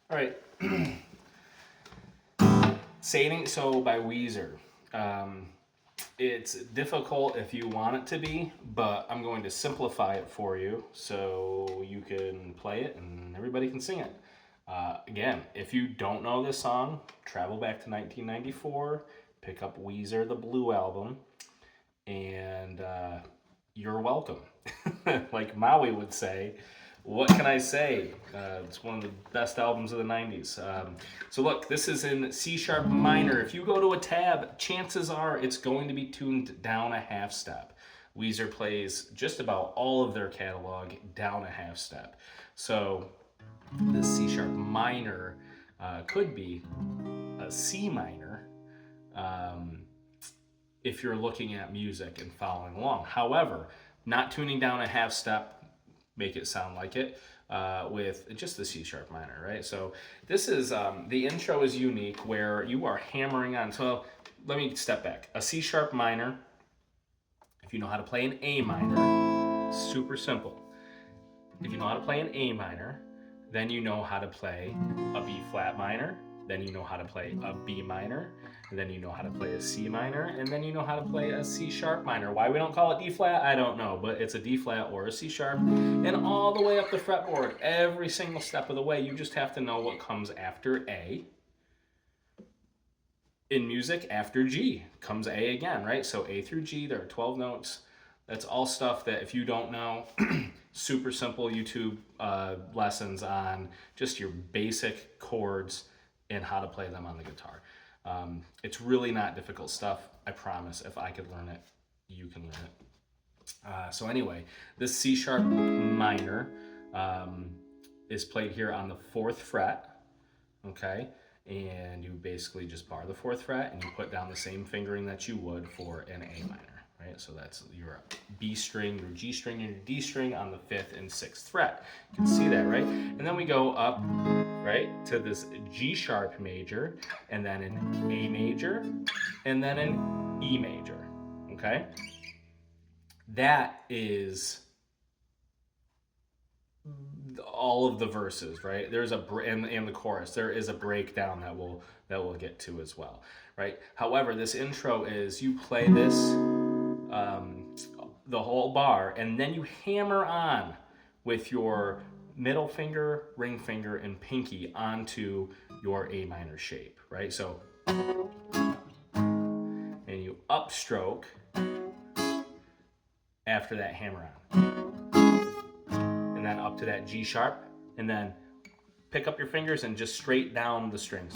All right. Saving So by Weezer. Um, it's difficult if you want it to be, but I'm going to simplify it for you so you can play it and everybody can sing it. Again, if you don't know this song, travel back to 1994, pick up Weezer, the Blue album, and you're welcome. Like Maui would say, what can I say? It's one of the best albums of the 90s. So, look, this is in C sharp minor. If you go to a tab, chances are it's going to be tuned down a half step. Weezer plays just about all of their catalog down a half step. So, the C sharp minor could be a C minor. Um, if you're looking at music and following along. However, not tuning down a half step, make it sound like it, with just the C sharp minor, right? So this is, the intro is unique where you are hammering on. So let me step back. A C sharp minor, if you know how to play an A minor, super simple. If you know how to play an A minor, then you know how to play a B flat minor, then you know how to play a B minor, and then you know how to play a C minor, and then you know how to play a C sharp minor. Why we don't call it D flat, I don't know, but it's a D flat or a C sharp, and all the way up the fretboard, every single step of the way, you just have to know what comes after A. In music, after G comes A again, right? So A through G, there are 12 notes. That's all stuff that if you don't know, super simple YouTube lessons on just your basic chords and how to play them on the guitar. It's really not difficult stuff. I promise if I could learn it, you can learn it. So anyway, this C sharp minor is played here on the 4th fret, okay? And you basically just bar the 4th fret and you put down the same fingering that you would for an A minor, right? So that's your B string, your G string, and your D string on the 5th and 6th fret. You can see that, right? And then we go up, right, to this G sharp major, and then an A major, and then an E major, okay? That is all of the verses, right? There's a and the chorus. There is a breakdown that we'll get to as well, right? However, this intro is you play this the whole bar, and then you hammer on with your middle finger, ring finger, and pinky onto your A minor shape, right? So, and you upstroke after that hammer on. And then up to that G sharp, and then pick up your fingers and just straight down the strings.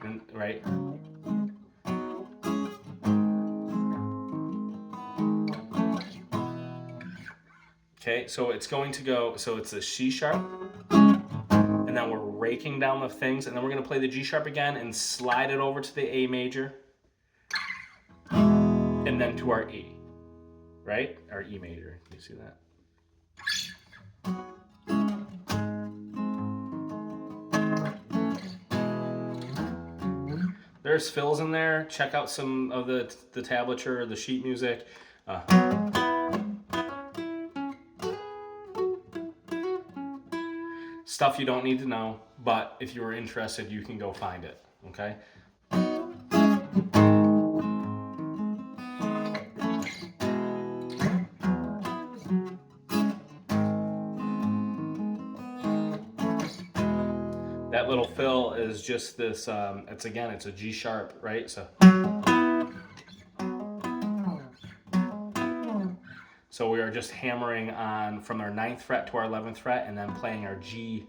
And, right? Okay, so it's going to go, so it's a C sharp, and then we're raking down the things, and then we're going to play the G sharp again and slide it over to the A major, and then to our E, right? Our E major. You see that? There's fills in there. Check out some of the tablature, the sheet music. Stuff you don't need to know, but if you're interested, you can go find it, okay? That little fill is just this, it's a G sharp, right? So we are just hammering on from our 9th fret to our 11th fret, and then playing our D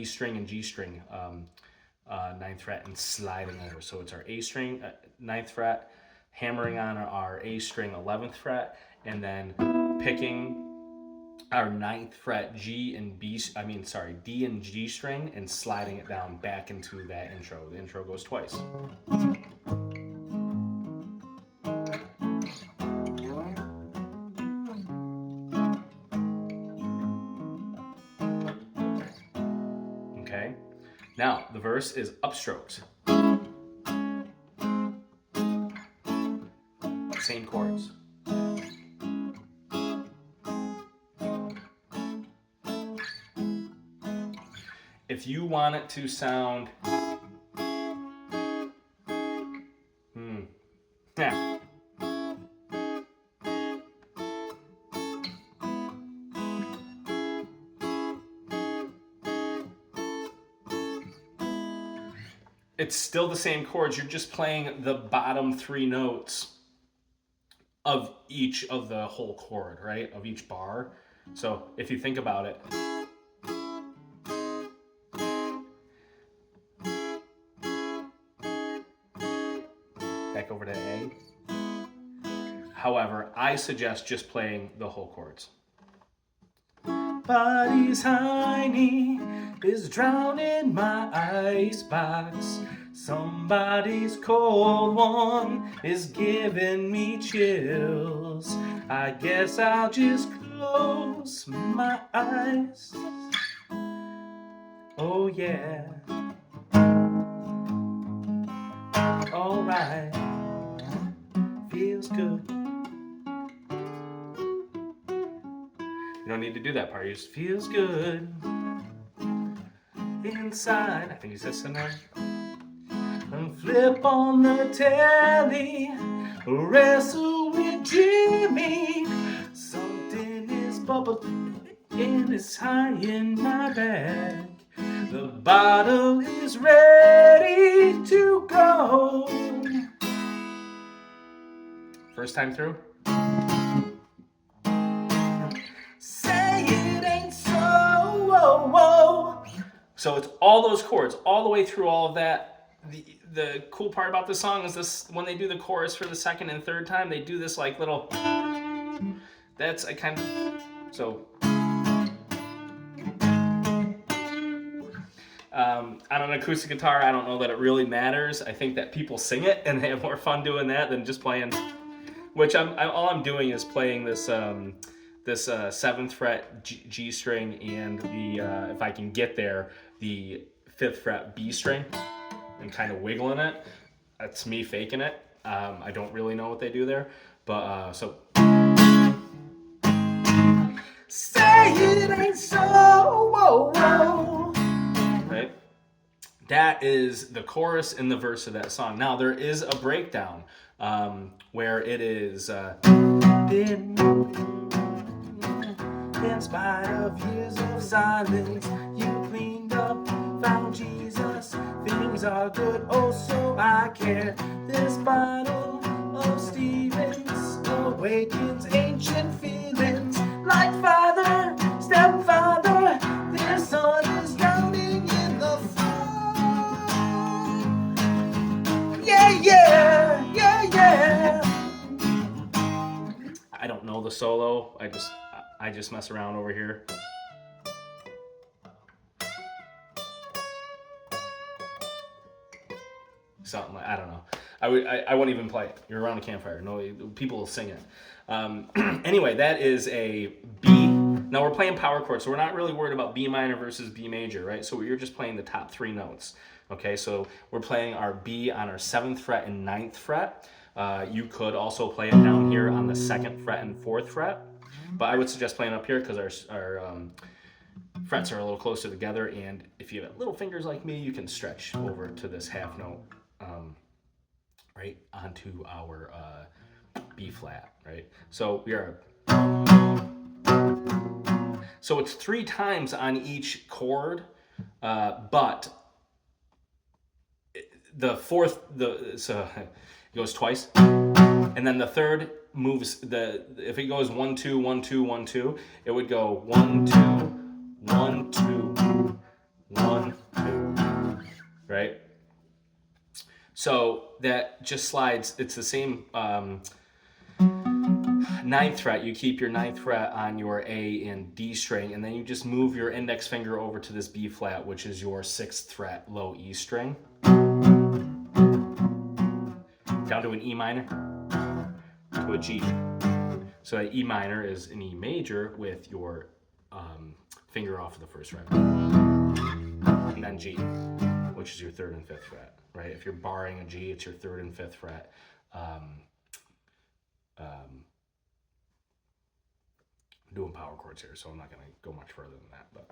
string and G string, 9th fret, and sliding over. So it's our A string, 9th fret, hammering on our A string, 11th fret, and then picking our 9th fret D and G string and sliding it down back into that intro. The intro goes twice. Okay, now the verse is upstrokes. Same chords. if you want it to sound, yeah. It's still the same chords. You're just playing the bottom 3 notes of each of the whole chord, right? Of each bar. So if you think about it, back over to A. However, I suggest just playing the whole chords. Body's tiny is drowning my icebox. Somebody's cold one is giving me chills. I guess I'll just close my eyes. Oh yeah. Alright. Feels good. You don't need to do that part. It just feels good inside. I think he says something. And flip on the telly, wrestle with Jimmy. Something is bubbling and it's high in my bag. The bottle is ready to go. First time through. So it's all those chords, all the way through all of that. The cool part about this song is this: when they do the chorus for the second and third time, they do this like little. That's a kind of so. On an acoustic guitar, I don't know that it really matters. I think that people sing it and they have more fun doing that than just playing. Which all I'm doing is playing this. This 7th fret G string and the if I can get there, the 5th fret B string, and kind of wiggling it. That's me faking it. I don't really know what they do there, but so. Say it ain't so, whoa, whoa. Right? That is the chorus and the verse of that song. Now there is a breakdown where it is. In spite of years of silence, you cleaned up, found Jesus. Things are good, oh so I care. This bottle of Stevens awakens ancient feelings. Like father, stepfather, their son is drowning in the fall. Yeah, yeah, yeah, yeah. I don't know the solo. I just mess around over here. Something like, I don't know. I wouldn't even play it. You're around a campfire. No, people will sing it. Anyway, that is a B. Now we're playing power chords, so we're not really worried about B minor versus B major, right? So you're just playing the top 3 notes. Okay, so we're playing our B on our 7th fret and 9th fret. You could also play it down here on the 2nd fret and 4th fret. But I would suggest playing up here because our frets are a little closer together, and if you have little fingers like me, you can stretch over to this half note, right onto our B flat, right? So we are. So it's 3 times on each chord, but the fourth, so it goes twice, and then the third moves if it goes 1 2 1 2 1 2, it would go 1 2 1 2 1 2, right? So that just slides. It's the same 9th fret. You keep your 9th fret on your A and D string, and then you just move your index finger over to this B flat, which is your 6th fret low E string, down to an E minor, to a G. So that E minor is an E major with your finger off of the 1st fret, and then G, which is your 3rd and 5th fret, right? If you're barring a G, it's your 3rd and 5th fret. I'm doing power chords here, so I'm not going to go much further than that. But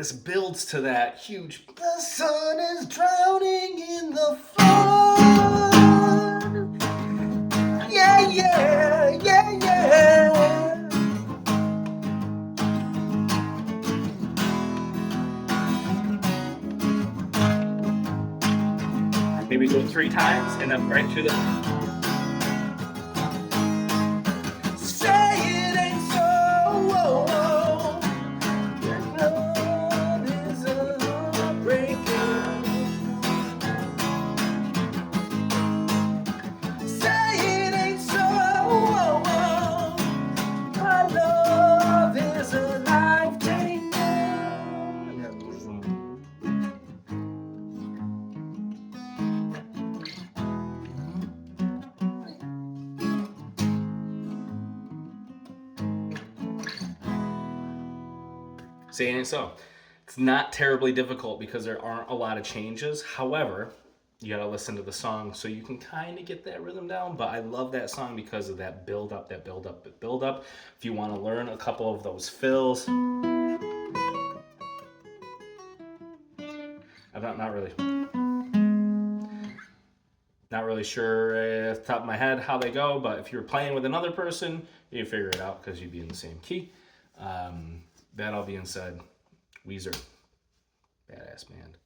this builds to that huge, the sun is drowning in the flood. Yeah, yeah, yeah, yeah. Maybe go 3 times and then right to the. Say it ain't so. Whoa, whoa. Your love is heartbreaking. Say it ain't so. Whoa, whoa. My love is a life taker. Say it ain't so. It's not terribly difficult because there aren't a lot of changes. However, you gotta listen to the song so you can kind of get that rhythm down. But I love that song because of that build up, that build up, that build up. If you want to learn a couple of those fills, I'm not really sure off the top of my head how they go. But if you're playing with another person, you can figure it out because you'd be in the same key. That all being said, Weezer, badass band.